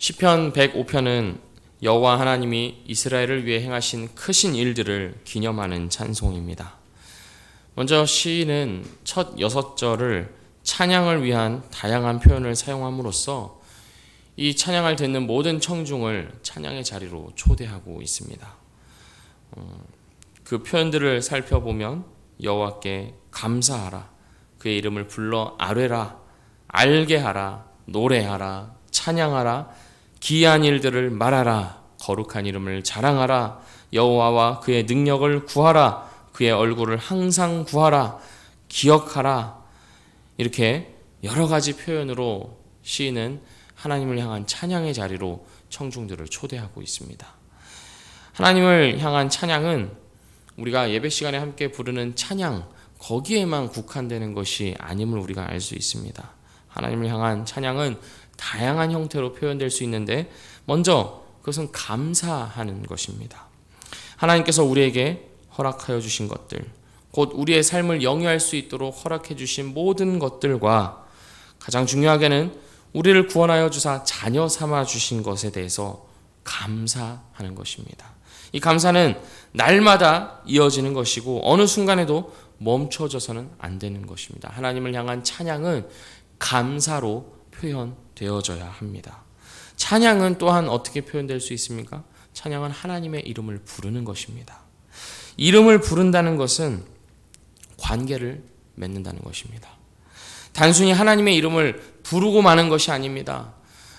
시편 105편은 여호와 하나님이 이스라엘을 위해 행하신 크신 일들을 기념하는 찬송입니다. 먼저 시인은 첫 6절을 찬양을 위한 다양한 표현을 사용함으로써 이 찬양을 듣는 모든 청중을 찬양의 자리로 초대하고 있습니다. 그 표현들을 살펴보면 여호와께 감사하라, 그의 이름을 불러 아뢰라, 알게 하라, 노래하라, 찬양하라, 기이한 일들을 말하라, 거룩한 이름을 자랑하라, 여호와와 그의 능력을 구하라, 그의 얼굴을 항상 구하라, 기억하라. 이렇게 여러 가지 표현으로 시인은 하나님을 향한 찬양의 자리로 청중들을 초대하고 있습니다. 하나님을 향한 찬양은 우리가 예배 시간에 함께 부르는 찬양, 거기에만 국한되는 것이 아님을 우리가 알 수 있습니다. 하나님을 향한 찬양은 다양한 형태로 표현될 수 있는데 먼저 그것은 감사하는 것입니다. 하나님께서 우리에게 허락하여 주신 것들, 곧 우리의 삶을 영위할 수 있도록 허락해 주신 모든 것들과 가장 중요하게는 우리를 구원하여 주사 자녀 삼아 주신 것에 대해서 감사하는 것입니다. 이 감사는 날마다 이어지는 것이고 어느 순간에도 멈춰져서는 안 되는 것입니다. 하나님을 향한 찬양은 감사로 표현되어져야 합니다. 찬양은 또한 어떻게 표현될 수 있습니까? 찬양은 하나님의 이름을 부르는 것입니다. 이름을 부른다는 것은 관계를 맺는다는 것입니다. 단순히 하나님의 이름을 부르고 마는 것이 아닙니다.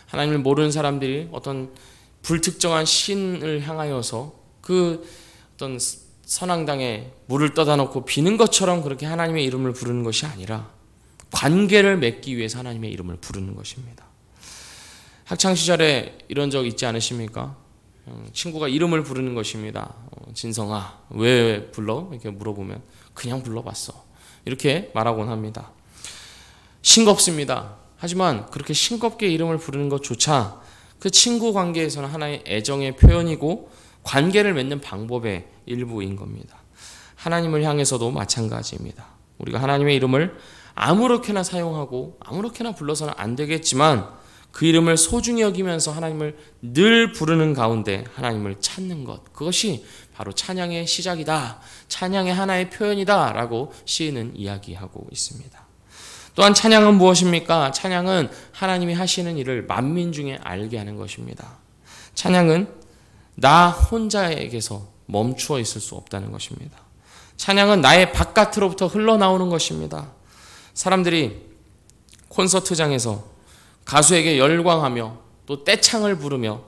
하나님을 모르는 사람들이 어떤 불특정한 신을 향하여서 그 어떤 선앙당에 물을 떠다 놓고 비는 것처럼 그렇게 하나님의 이름을 부르는 것이 아니라 관계를 맺기 위해서 하나님의 이름을 부르는 것입니다. 학창시절에 이런 적 있지 않으십니까? 친구가 이름을 부르는 것입니다. 진성아, 왜 불러? 이렇게 물어보면 그냥 불러봤어. 이렇게 말하곤 합니다. 싱겁습니다. 하지만 그렇게 싱겁게 이름을 부르는 것조차 그 친구 관계에서는 하나의 애정의 표현이고 관계를 맺는 방법의 일부인 겁니다. 하나님을 향해서도 마찬가지입니다. 우리가 하나님의 이름을 아무렇게나 사용하고 아무렇게나 불러서는 안 되겠지만 그 이름을 소중히 여기면서 하나님을 늘 부르는 가운데 하나님을 찾는 것, 그것이 바로 찬양의 시작이다, 찬양의 하나의 표현이다 라고 시인은 이야기하고 있습니다. 또한 찬양은 무엇입니까? 찬양은 하나님이 하시는 일을 만민 중에 알게 하는 것입니다. 찬양은 나 혼자에게서 멈추어 있을 수 없다는 것입니다. 찬양은 나의 바깥으로부터 흘러나오는 것입니다. 사람들이 콘서트장에서 가수에게 열광하며 또 떼창을 부르며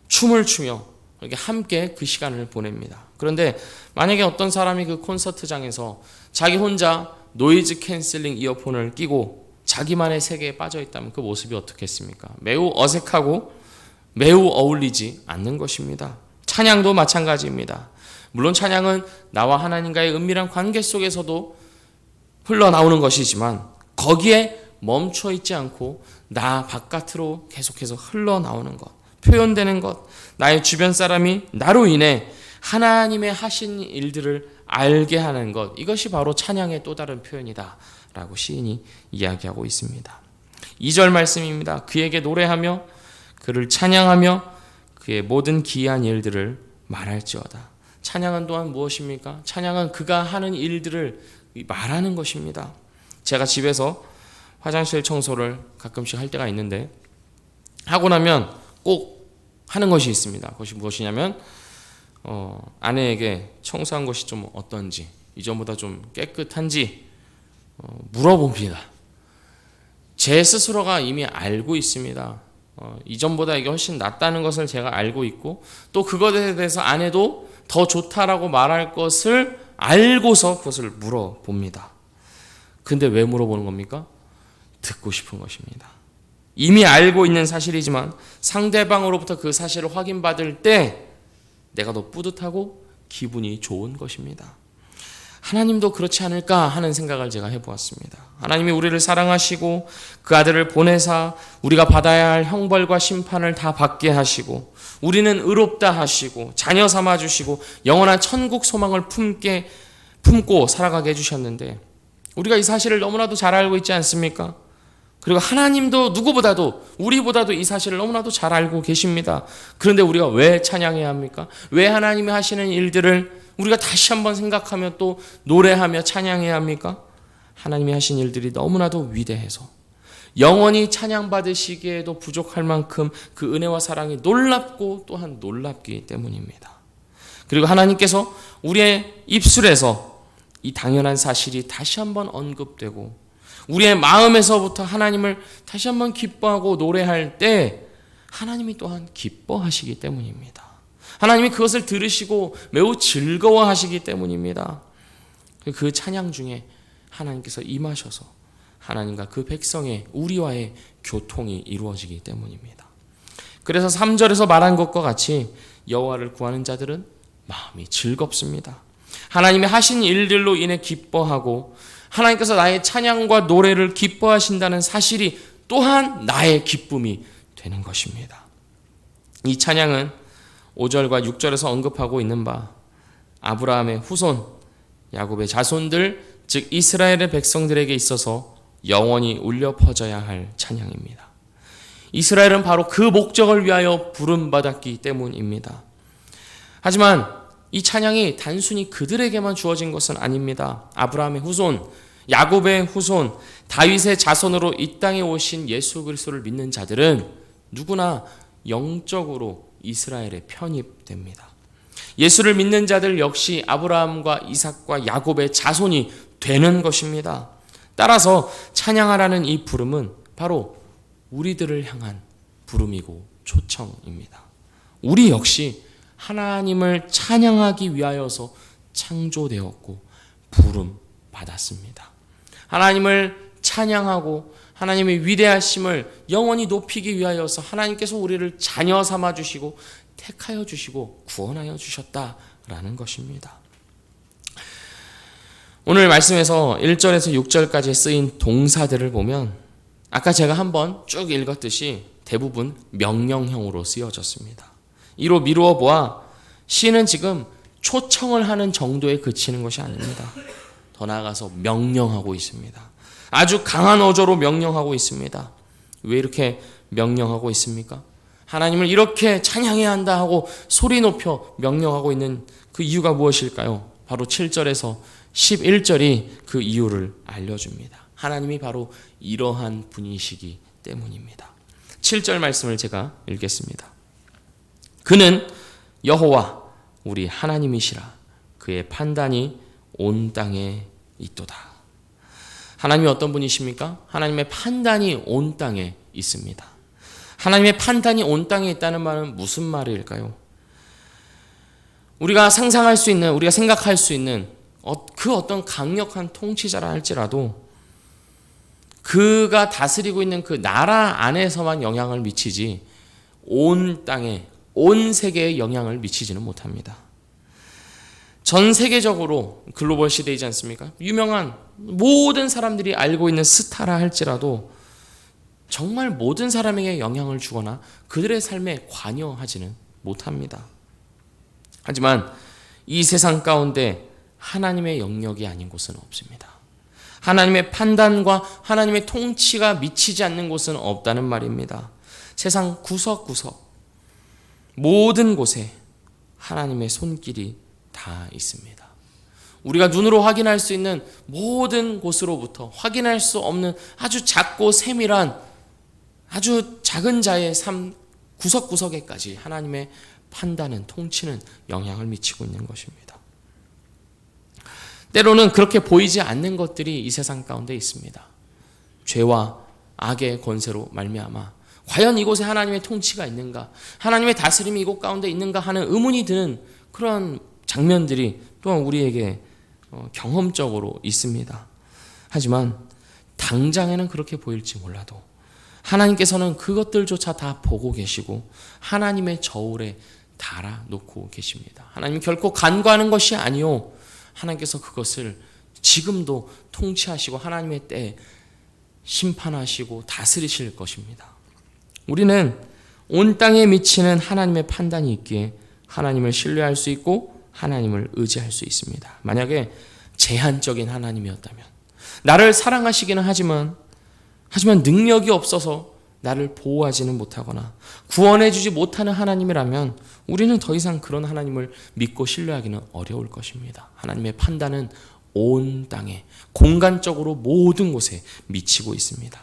춤을 추며 이렇게 함께 그 시간을 보냅니다. 그런데 만약에 어떤 사람이 그 콘서트장에서 자기 혼자 노이즈 캔슬링 이어폰을 끼고 자기만의 세계에 빠져 있다면 그 모습이 어떻겠습니까? 매우 어색하고 매우 어울리지 않는 것입니다. 찬양도 마찬가지입니다. 물론 찬양은 나와 하나님과의 은밀한 관계 속에서도 흘러나오는 것이지만 거기에 멈춰 있지 않고 나 바깥으로 계속해서 흘러나오는 것, 표현되는 것, 나의 주변 사람이 나로 인해 하나님의 하신 일들을 알게 하는 것, 이것이 바로 찬양의 또 다른 표현이다 라고 시인이 이야기하고 있습니다. 2절 말씀입니다. 그에게 노래하며 그를 찬양하며 그의 모든 기이한 일들을 말할지어다. 찬양은 또한 무엇입니까? 찬양은 그가 하는 일들을 말하는 것입니다. 제가 집에서 화장실 청소를 가끔씩 할 때가 있는데 하고 나면 꼭 하는 것이 있습니다. 그것이 무엇이냐면 아내에게 청소한 것이 좀 어떤지, 이전보다 좀 깨끗한지 물어봅니다. 제 스스로가 이미 알고 있습니다. 이전보다 이게 훨씬 낫다는 것을 제가 알고 있고 또 그것에 대해서 아내도 더 좋다라고 말할 것을 알고서 그것을 물어봅니다. 근데 왜 물어보는 겁니까? 듣고 싶은 것입니다. 이미 알고 있는 사실이지만 상대방으로부터 그 사실을 확인받을 때 내가 더 뿌듯하고 기분이 좋은 것입니다. 하나님도 그렇지 않을까 하는 생각을 제가 해보았습니다. 하나님이 우리를 사랑하시고 그 아들을 보내사 우리가 받아야 할 형벌과 심판을 다 받게 하시고 우리는 의롭다 하시고 자녀 삼아 주시고 영원한 천국 소망을 품고 살아가게 해주셨는데 우리가 이 사실을 너무나도 잘 알고 있지 않습니까? 그리고 하나님도 누구보다도 우리보다도 이 사실을 너무나도 잘 알고 계십니다. 그런데 우리가 왜 찬양해야 합니까? 왜 하나님이 하시는 일들을 우리가 다시 한번 생각하며 또 노래하며 찬양해야 합니까? 하나님이 하신 일들이 너무나도 위대해서 영원히 찬양받으시기에도 부족할 만큼 그 은혜와 사랑이 놀랍고 또한 놀랍기 때문입니다. 그리고 하나님께서 우리의 입술에서 이 당연한 사실이 다시 한번 언급되고 우리의 마음에서부터 하나님을 다시 한번 기뻐하고 노래할 때 하나님이 또한 기뻐하시기 때문입니다. 하나님이 그것을 들으시고 매우 즐거워하시기 때문입니다. 그 찬양 중에 하나님께서 임하셔서 하나님과 그 백성의 우리와의 교통이 이루어지기 때문입니다. 그래서 3절에서 말한 것과 같이 여호와를 구하는 자들은 마음이 즐겁습니다. 하나님이 하신 일들로 인해 기뻐하고 하나님께서 나의 찬양과 노래를 기뻐하신다는 사실이 또한 나의 기쁨이 되는 것입니다. 이 찬양은 5절과 6절에서 언급하고 있는 바 아브라함의 후손, 야곱의 자손들, 즉 이스라엘의 백성들에게 있어서 영원히 울려 퍼져야 할 찬양입니다. 이스라엘은 바로 그 목적을 위하여 부름받았기 때문입니다. 하지만 이 찬양이 단순히 그들에게만 주어진 것은 아닙니다. 아브라함의 후손, 야곱의 후손, 다윗의 자손으로 이 땅에 오신 예수 그리스도를 믿는 자들은 누구나 영적으로 이스라엘에 편입됩니다. 예수를 믿는 자들 역시 아브라함과 이삭과 야곱의 자손이 되는 것입니다. 따라서 찬양하라는 이 부름은 바로 우리들을 향한 부름이고 초청입니다. 우리 역시 하나님을 찬양하기 위하여서 창조되었고 부름받았습니다. 하나님을 찬양하고 하나님의 위대하심을 영원히 높이기 위하여서 하나님께서 우리를 자녀 삼아 주시고 택하여 주시고 구원하여 주셨다라는 것입니다. 오늘 말씀에서 1절에서 6절까지 쓰인 동사들을 보면 아까 제가 한번 쭉 읽었듯이 대부분 명령형으로 쓰여졌습니다. 이로 미루어 보아 시는 지금 초청을 하는 정도에 그치는 것이 아닙니다. 더 나아가서 명령하고 있습니다. 아주 강한 어조로 명령하고 있습니다. 왜 이렇게 명령하고 있습니까? 하나님을 이렇게 찬양해야 한다 하고 소리 높여 명령하고 있는 그 이유가 무엇일까요? 바로 7절에서 11절이 그 이유를 알려줍니다. 하나님이 바로 이러한 분이시기 때문입니다. 7절 말씀을 제가 읽겠습니다. 그는 여호와 우리 하나님이시라. 그의 판단이 온 땅에 있도다. 하나님이 어떤 분이십니까? 하나님의 판단이 온 땅에 있습니다. 하나님의 판단이 온 땅에 있다는 말은 무슨 말일까요? 우리가 상상할 수 있는, 우리가 생각할 수 있는 그 어떤 강력한 통치자라 할지라도 그가 다스리고 있는 그 나라 안에서만 영향을 미치지 온 땅에, 온 세계에 영향을 미치지는 못합니다. 전 세계적으로 글로벌 시대이지 않습니까? 유명한 모든 사람들이 알고 있는 스타라 할지라도 정말 모든 사람에게 영향을 주거나 그들의 삶에 관여하지는 못합니다. 하지만 이 세상 가운데 하나님의 영역이 아닌 곳은 없습니다. 하나님의 판단과 하나님의 통치가 미치지 않는 곳은 없다는 말입니다. 세상 구석구석 모든 곳에 하나님의 손길이 다 있습니다. 우리가 눈으로 확인할 수 있는 모든 곳으로부터 확인할 수 없는 아주 작고 세밀한 아주 작은 자의 삶 구석구석에까지 하나님의 판단은, 통치는 영향을 미치고 있는 것입니다. 때로는 그렇게 보이지 않는 것들이 이 세상 가운데 있습니다. 죄와 악의 권세로 말미암아 과연 이곳에 하나님의 통치가 있는가, 하나님의 다스림이 이곳 가운데 있는가 하는 의문이 드는 그런 장면들이 또한 우리에게 경험적으로 있습니다. 하지만 당장에는 그렇게 보일지 몰라도 하나님께서는 그것들조차 다 보고 계시고 하나님의 저울에 달아놓고 계십니다. 하나님 결코 간과하는 것이 아니요, 하나님께서 그것을 지금도 통치하시고 하나님의 때에 심판하시고 다스리실 것입니다. 우리는 온 땅에 미치는 하나님의 판단이 있기에 하나님을 신뢰할 수 있고 하나님을 의지할 수 있습니다. 만약에 제한적인 하나님이었다면, 나를 사랑하시기는 하지만 하지만 능력이 없어서 나를 보호하지는 못하거나 구원해주지 못하는 하나님이라면 우리는 더 이상 그런 하나님을 믿고 신뢰하기는 어려울 것입니다. 하나님의 판단은 온 땅에 공간적으로 모든 곳에 미치고 있습니다.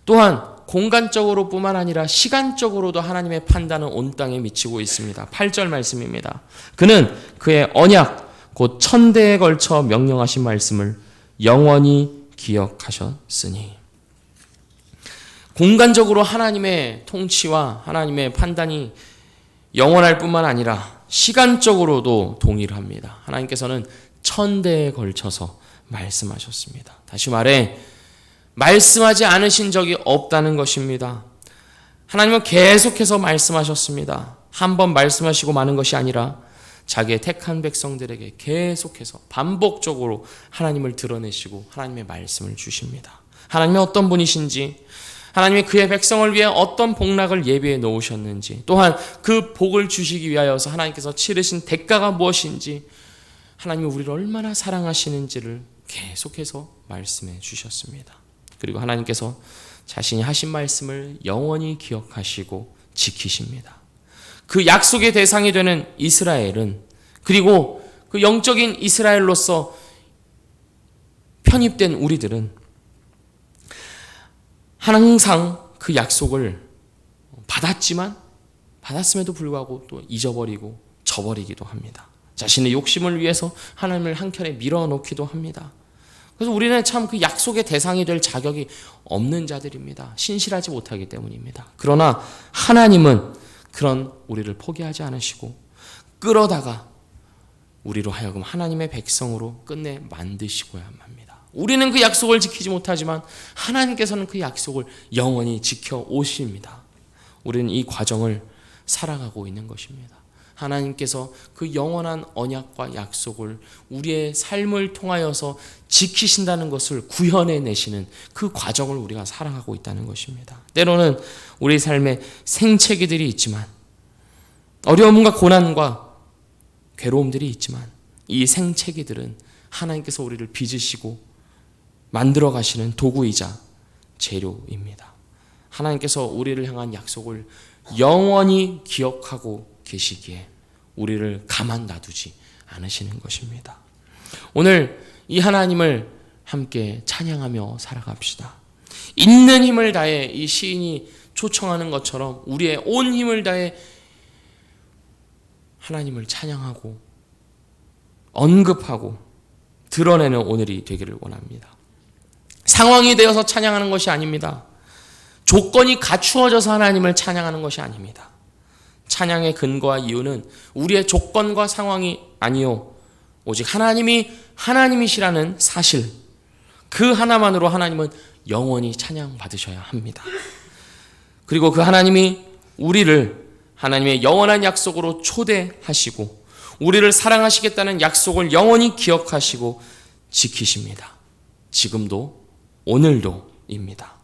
또한 공간적으로 뿐만 아니라 시간적으로도 하나님의 판단은 온 땅에 미치고 있습니다. 8절 말씀입니다. 그는 그의 언약 곧 천대에 걸쳐 명령하신 말씀을 영원히 기억하셨으니. 공간적으로 하나님의 통치와 하나님의 판단이 영원할 뿐만 아니라 시간적으로도 동일합니다. 하나님께서는 천대에 걸쳐서 말씀하셨습니다. 다시 말해 말씀하지 않으신 적이 없다는 것입니다. 하나님은 계속해서 말씀하셨습니다. 한 번 말씀하시고 마는 것이 아니라 자기의 택한 백성들에게 계속해서 반복적으로 하나님을 드러내시고 하나님의 말씀을 주십니다. 하나님이 어떤 분이신지, 하나님이 그의 백성을 위해 어떤 복락을 예비해 놓으셨는지, 또한 그 복을 주시기 위하여서 하나님께서 치르신 대가가 무엇인지, 하나님이 우리를 얼마나 사랑하시는지를 계속해서 말씀해 주셨습니다. 그리고 하나님께서 자신이 하신 말씀을 영원히 기억하시고 지키십니다. 그 약속의 대상이 되는 이스라엘은, 그리고 그 영적인 이스라엘로서 편입된 우리들은 항상 그 약속을 받았음에도 불구하고 또 잊어버리고 저버리기도 합니다. 자신의 욕심을 위해서 하나님을 한켠에 밀어놓기도 합니다. 그래서 우리는 참 그 약속의 대상이 될 자격이 없는 자들입니다. 신실하지 못하기 때문입니다. 그러나 하나님은 그런 우리를 포기하지 않으시고 끌어다가 우리로 하여금 하나님의 백성으로 끝내 만드시고야 합니다. 우리는 그 약속을 지키지 못하지만 하나님께서는 그 약속을 영원히 지켜오십니다. 우리는 이 과정을 살아가고 있는 것입니다. 하나님께서 그 영원한 언약과 약속을 우리의 삶을 통하여서 지키신다는 것을 구현해내시는 그 과정을 우리가 살아가고 있다는 것입니다. 때로는 우리 삶에 생채기들이 있지만, 어려움과 고난과 괴로움들이 있지만, 이 생채기들은 하나님께서 우리를 빚으시고 만들어 가시는 도구이자 재료입니다. 하나님께서 우리를 향한 약속을 영원히 기억하고 계시기에 우리를 가만 놔두지 않으시는 것입니다. 오늘 이 하나님을 함께 찬양하며 살아갑시다. 있는 힘을 다해 이 시인이 초청하는 것처럼 우리의 온 힘을 다해 하나님을 찬양하고 언급하고 드러내는 오늘이 되기를 원합니다. 상황이 되어서 찬양하는 것이 아닙니다. 조건이 갖추어져서 하나님을 찬양하는 것이 아닙니다. 찬양의 근거와 이유는 우리의 조건과 상황이 아니요, 오직 하나님이 하나님이시라는 사실, 그 하나만으로 하나님은 영원히 찬양받으셔야 합니다. 그리고 그 하나님이 우리를 하나님의 영원한 약속으로 초대하시고 우리를 사랑하시겠다는 약속을 영원히 기억하시고 지키십니다. 지금도 오늘도입니다.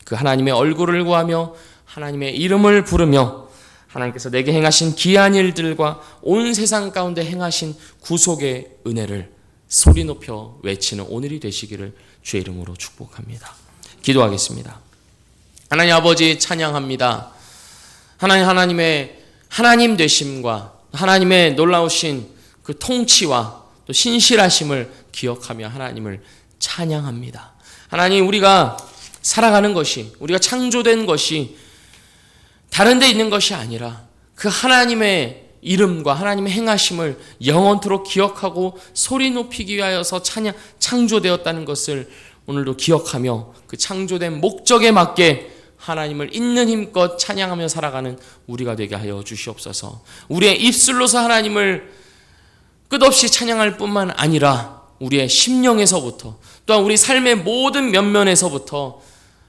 그 하나님의 얼굴을 구하며 하나님의 이름을 부르며 하나님께서 내게 행하신 기이한 일들과 온 세상 가운데 행하신 구속의 은혜를 소리 높여 외치는 오늘이 되시기를 주의 이름으로 축복합니다. 기도하겠습니다. 하나님 아버지 찬양합니다. 하나님의 하나님 되심과 하나님의 놀라우신 그 통치와 또 신실하심을 기억하며 하나님을 찬양합니다. 하나님, 우리가 살아가는 것이, 우리가 창조된 것이 다른 데 있는 것이 아니라 그 하나님의 이름과 하나님의 행하심을 영원토록 기억하고 소리 높이기 위하여서 창조되었다는 것을 오늘도 기억하며 그 창조된 목적에 맞게 하나님을 있는 힘껏 찬양하며 살아가는 우리가 되게 하여 주시옵소서. 우리의 입술로서 하나님을 끝없이 찬양할 뿐만 아니라 우리의 심령에서부터, 또한 우리 삶의 모든 면면에서부터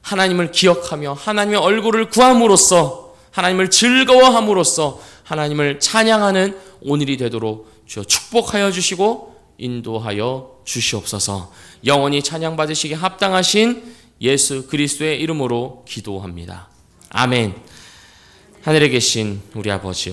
하나님을 기억하며 하나님의 얼굴을 구함으로써, 하나님을 즐거워함으로써 하나님을 찬양하는 오늘이 되도록 주여 축복하여 주시고 인도하여 주시옵소서. 영원히 찬양받으시기에 합당하신 예수 그리스도의 이름으로 기도합니다. 아멘. 하늘에 계신 우리 아버지여,